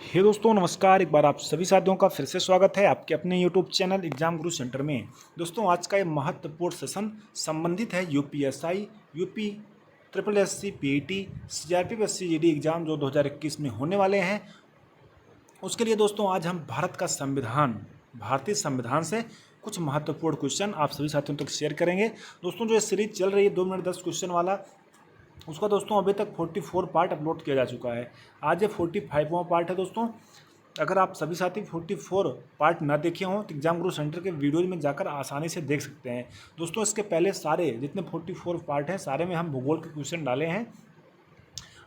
हे दोस्तों नमस्कार। एक बार आप सभी साथियों का फिर से स्वागत है आपके अपने YouTube channel exam Guru centre में। दोस्तों आज का ये महत्वपूर्ण सेशन संबंधित है UPSI, UP triple SC, PET, CRPF, SCGD exam जो 2021 में होने वाले हैं। उसके लिए दोस्तों आज हम भारत का संविधान, भारतीय संविधान से कुछ महत्वपूर्ण क्वेश्चन आप सभी साथियों तक शेयर करेंगे। दोस्तों जो ये सीरीज चल रही है 2 मिनट 10 क्वेश्चन वाला, उसका दोस्तों अभी तक 44 पार्ट अपलोड किया जा चुका है। आज ये 45वां पार्ट है दोस्तों। अगर आप सभी साथी 44 पार्ट ना देखे हों तो एग्जाम गुरु सेंटर के वीडियोज में जाकर आसानी से देख सकते हैं। दोस्तों इसके पहले सारे जितने 44 पार्ट हैं सारे में हम भूगोल के क्वेश्चन डाले हैं।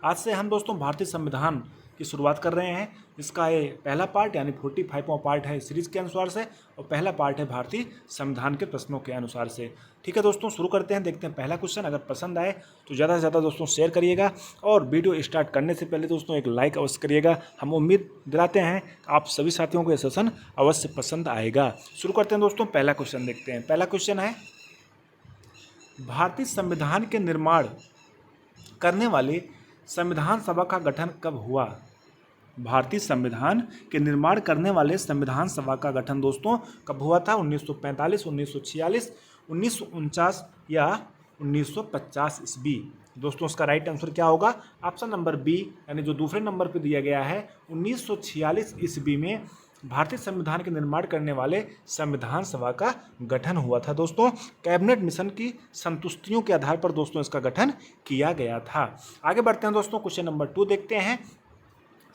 आज से हम दोस्तों भारतीय संविधान की शुरुआत कर रहे हैं। इसका ये पहला पार्ट यानी 45वां पार्ट है सीरीज के अनुसार से, और पहला पार्ट है भारतीय संविधान के प्रश्नों के अनुसार से। ठीक है दोस्तों, शुरू करते हैं, देखते हैं पहला क्वेश्चन। अगर पसंद आए तो ज़्यादा से ज़्यादा दोस्तों शेयर करिएगा, और वीडियो स्टार्ट करने से पहले दोस्तों एक लाइक अवश्य करिएगा। हम उम्मीद दिलाते हैं आप सभी साथियों को यह सेशन अवश्य पसंद आएगा। शुरू करते हैं दोस्तों, पहला क्वेश्चन देखते हैं। पहला क्वेश्चन है, भारतीय संविधान के निर्माण करने वाले संविधान सभा का गठन कब हुआ? भारतीय संविधान के निर्माण करने वाले संविधान सभा का गठन दोस्तों कब हुआ था? 1945, 1946, 1949 या 1950 ईस्वी। दोस्तों इसका राइट आंसर क्या होगा? ऑप्शन नंबर बी, यानी जो दूसरे नंबर पर दिया गया है, 1946 ईस्वी में भारतीय संविधान के निर्माण करने वाले संविधान सभा का गठन हुआ था। दोस्तों कैबिनेट मिशन की संतुष्टियों के आधार पर दोस्तों इसका गठन किया गया था। आगे बढ़ते हैं दोस्तों, क्वेश्चन नंबर 2 देखते हैं।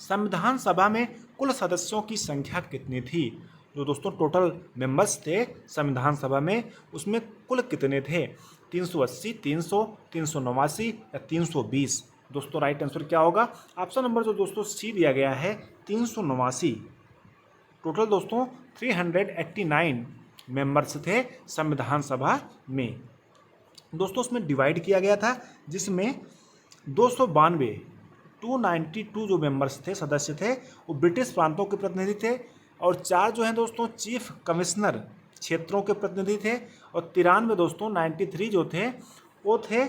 संविधान सभा में कुल सदस्यों की संख्या कितनी थी? जो दोस्तों टोटल मेंबर्स थे संविधान सभा में, उसमें कुल कितने थे? 380, 300, 389 या 320? दोस्तों राइट आंसर क्या होगा? ऑप्शन नंबर जो दोस्तों सी दिया गया है, 389। टोटल दोस्तों 389 मेंबर्स थे संविधान सभा में। दोस्तों उसमें डिवाइड किया गया था, जिसमें 292 जो मेंबर्स थे, सदस्य थे, वो ब्रिटिश प्रांतों के प्रतिनिधि थे, और 4 जो हैं दोस्तों चीफ कमिश्नर क्षेत्रों के प्रतिनिधि थे, और 93 दोस्तों 93 जो थे वो थे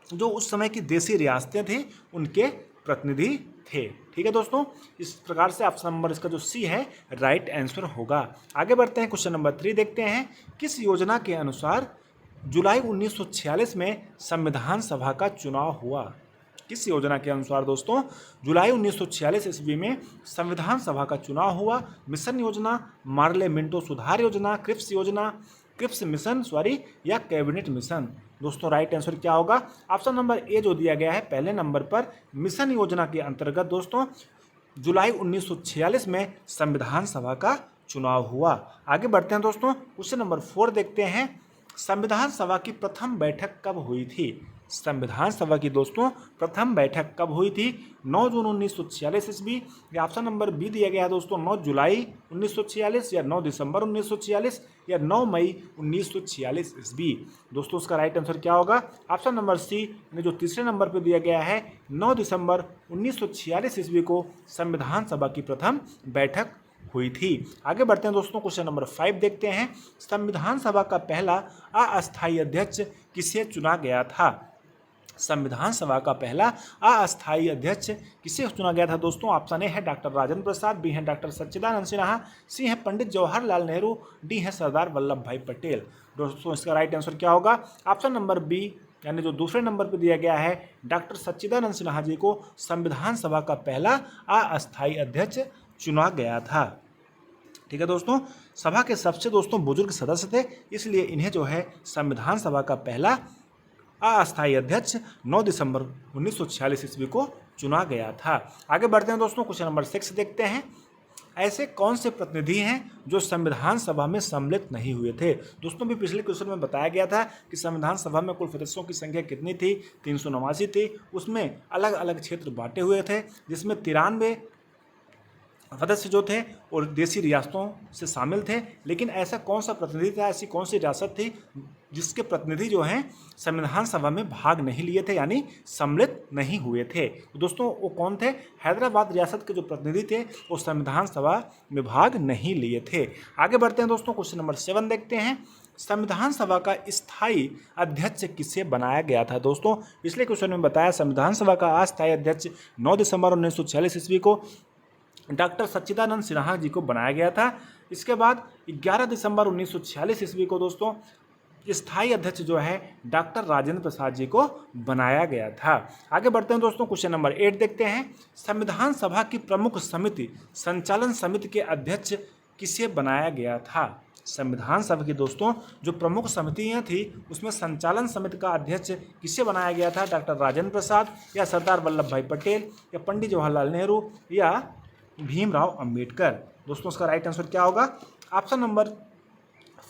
जो उस समय की देसी रियासतें थी उनके प्रतिनिधि थे। ठीक है दोस्तों, इस प्रकार से ऑप्शन नंबर इसका जो सी है राइट आंसर होगा। आगे बढ़ते हैं, क्वेश्चन नंबर 3 देखते हैं। किस योजना के अनुसार जुलाई 1946 में संविधान सभा का चुनाव हुआ? किस योजना के अनुसार दोस्तों जुलाई 1946 ईस्वी में संविधान सभा का चुनाव हुआ? मिशन योजना, मार्ले मिंटो सुधार योजना, क्रिप्स मिशन या कैबिनेट मिशन? दोस्तों राइट आंसर क्या होगा? ऑप्शन नंबर ए जो दिया गया है पहले नंबर पर, मिशन योजना के अंतर्गत दोस्तों जुलाई 1946 में संविधान सभा का चुनाव हुआ। आगे बढ़ते हैं दोस्तों, क्वेश्चन नंबर 4 देखते हैं। संविधान सभा की प्रथम बैठक कब हुई थी? संविधान सभा की दोस्तों प्रथम बैठक कब हुई थी? 9 जून 1946 ईस्वी, या ऑप्शन नंबर बी दिया गया है दोस्तों 9 जुलाई 1946, या 9 दिसंबर 1946, या 9 मई 1946 ईस्वी? दोस्तों उसका राइट आंसर क्या होगा? ऑप्शन नंबर सी, यानी जो तीसरे नंबर पर दिया गया है, 9 दिसंबर 1946 ईस्वी को संविधान सभा की प्रथम बैठक हुई थी। आगे बढ़ते हैं दोस्तों, क्वेश्चन नंबर 5 देखते हैं। संविधान सभा का पहला अस्थायी अध्यक्ष किसे चुना गया था? संविधान सभा का पहला अस्थायी अध्यक्ष किसे चुना गया था दोस्तों? ऑप्शन ए है डॉक्टर राजेंद्र प्रसाद, बी है डॉक्टर सच्चिदानंद सिन्हा, सी है पंडित जवाहरलाल नेहरू, डी है सरदार वल्लभ भाई पटेल? दोस्तों इसका राइट आंसर क्या होगा? ऑप्शन नंबर बी, यानी जो दूसरे नंबर पर दिया गया है, डॉक्टर सच्चिदानंद सिन्हा जी को संविधान सभा का पहला अस्थायी अध्यक्ष चुना गया था। ठीक है दोस्तों, सभा के सबसे दोस्तों बुजुर्ग सदस्य थे, इसलिए इन्हें जो है संविधान सभा का पहला अस्थायी अध्यक्ष 9 दिसंबर 1946 ईस्वी को चुना गया था। आगे बढ़ते हैं दोस्तों, क्वेश्चन नंबर 6 देखते हैं। ऐसे कौन से प्रतिनिधि हैं जो संविधान सभा में सम्मिलित नहीं हुए थे? दोस्तों भी पिछले क्वेश्चन में बताया गया था कि संविधान सभा में कुल सदस्यों की संख्या कितनी थी? 389 थी। उसमें अलग अलग क्षेत्र बांटे हुए थे, जिसमें 93 सदस्य जो थे और देसी रियासतों से शामिल थे। लेकिन ऐसा कौन सा प्रतिनिधि था, ऐसी कौन सी रियासत थी जिसके प्रतिनिधि जो हैं संविधान सभा में भाग नहीं लिए थे, यानी सम्मिलित नहीं हुए थे? तो दोस्तों वो कौन थे? हैदराबाद रियासत के जो प्रतिनिधि थे वो संविधान सभा में भाग नहीं लिए थे। आगे बढ़ते हैं दोस्तों, क्वेश्चन नंबर 7 देखते हैं। संविधान सभा का स्थायी अध्यक्ष किसे बनाया गया था? दोस्तों पिछले क्वेश्चन में बताया संविधान सभा का अस्थायी अध्यक्ष 9 दिसंबर 1946 ईस्वी को डॉक्टर सच्चिदानंद सिन्हा जी को बनाया गया था। इसके बाद 11 दिसंबर 1946 ईस्वी को दोस्तों स्थायी अध्यक्ष जो है डॉक्टर राजेंद्र प्रसाद जी को बनाया गया था। आगे बढ़ते हैं दोस्तों, क्वेश्चन नंबर 8 देखते हैं। संविधान सभा की प्रमुख समिति संचालन समिति के अध्यक्ष किसे बनाया गया था? संविधान सभा की दोस्तों जो प्रमुख समितियां थी उसमें संचालन समिति का अध्यक्ष किसे बनाया गया था? डॉक्टर राजेंद्र प्रसाद या सरदार वल्लभ भाई पटेल या पंडित जवाहरलाल नेहरू या भीमराव अंबेडकर? दोस्तों इसका राइट आंसर क्या होगा? ऑप्शन नंबर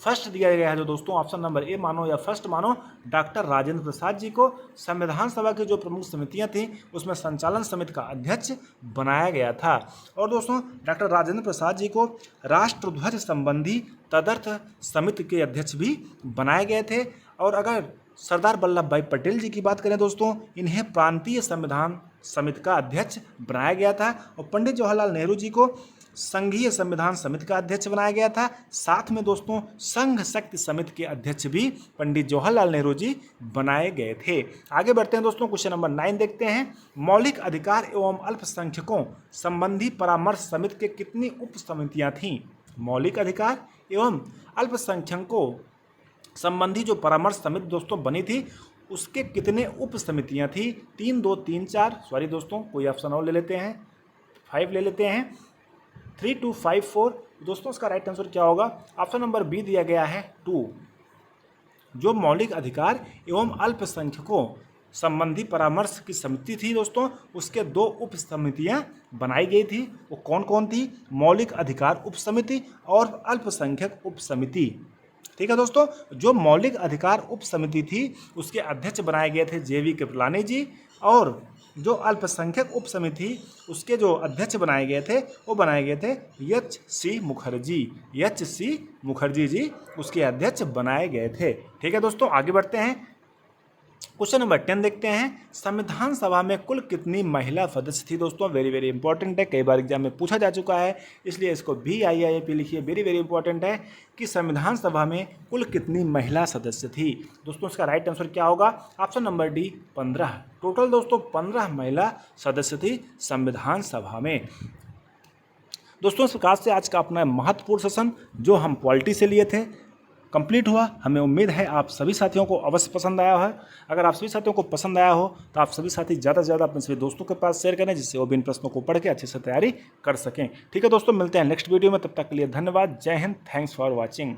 फर्स्ट दिया गया है जो दोस्तों, ऑप्शन नंबर ए मानो या फर्स्ट मानो, डॉक्टर राजेंद्र प्रसाद जी को संविधान सभा की जो प्रमुख समितियां थीं उसमें संचालन समिति का अध्यक्ष बनाया गया था। और दोस्तों डॉक्टर राजेंद्र प्रसाद जी को राष्ट्रध्वज संबंधी तदर्थ समिति के अध्यक्ष भी बनाए गए थे। और अगर सरदार वल्लभ भाई पटेल जी की बात करें दोस्तों, इन्हें प्रांतीय संविधान समिति का अध्यक्ष बनाया गया था। और पंडित जवाहरलाल नेहरू जी को संघीय संविधान समिति का अध्यक्ष बनाया गया था। साथ में दोस्तों संघ शक्ति समिति के अध्यक्ष भी पंडित जवाहरलाल नेहरू जी बनाए गए थे। आगे बढ़ते हैं दोस्तों, क्वेश्चन नंबर 9 देखते हैं। मौलिक अधिकार एवं अल्पसंख्यकों संबंधी परामर्श समिति के कितनी उप समितियां थीं? मौलिक अधिकार एवं अल्पसंख्यकों संबंधी जो परामर्श समिति दोस्तों बनी थी उसके कितने उप समितियां थी? 3, 2, 3, 4, सॉरी दोस्तों कोई ऑप्शन और ले लेते हैं, 5 ले लेते हैं, 3, 2, 5, 4। दोस्तों इसका राइट आंसर क्या होगा? ऑप्शन नंबर बी दिया गया है 2। जो मौलिक अधिकार एवं अल्पसंख्यकों संबंधी परामर्श की समिति थी दोस्तों उसके 2 उप समितियां बनाई गई थी। वो कौन कौन थी? मौलिक अधिकार उप समिति और अल्पसंख्यक उप समिति। ठीक है दोस्तों, जो मौलिक अधिकार उप समिति थी उसके अध्यक्ष बनाए गए थे JV कृपलानी जी। और जो अल्पसंख्यक उप समिति उसके जो अध्यक्ष बनाए गए थे वो बनाए गए थे HC मुखर्जी जी उसके अध्यक्ष बनाए गए थे। ठीक है दोस्तों, आगे बढ़ते हैं, क्वेश्चन नंबर 10 देखते हैं। संविधान सभा में कुल कितनी महिला सदस्य थी? दोस्तों वेरी वेरी इंपॉर्टेंट है, कई बार एग्जाम में पूछा जा चुका है, इसलिए इसको VIIAP लिखिए। वेरी वेरी इंपॉर्टेंट है कि संविधान सभा में कुल कितनी महिला सदस्य थी? दोस्तों इसका राइट आंसर क्या होगा? Option number D 15। टोटल दोस्तों 15 महिला सदस्य थी संविधान सभा में। दोस्तों इस प्रकार से आज का अपना महत्वपूर्ण सेशन जो हम पॉलिटी से लिए थे कंप्लीट हुआ। हमें उम्मीद है आप सभी साथियों को अवश्य पसंद आया है। अगर आप सभी साथियों को पसंद आया हो तो आप सभी साथी ज़्यादा से ज़्यादा अपने सभी दोस्तों के पास शेयर करें जिससे वो भी इन प्रश्नों को पढ़ के अच्छे से तैयारी कर सकें। ठीक है दोस्तों, मिलते हैं नेक्स्ट वीडियो में, तब तक के लिए धन्यवाद। जय हिंद, थैंक्स फॉर वॉचिंग।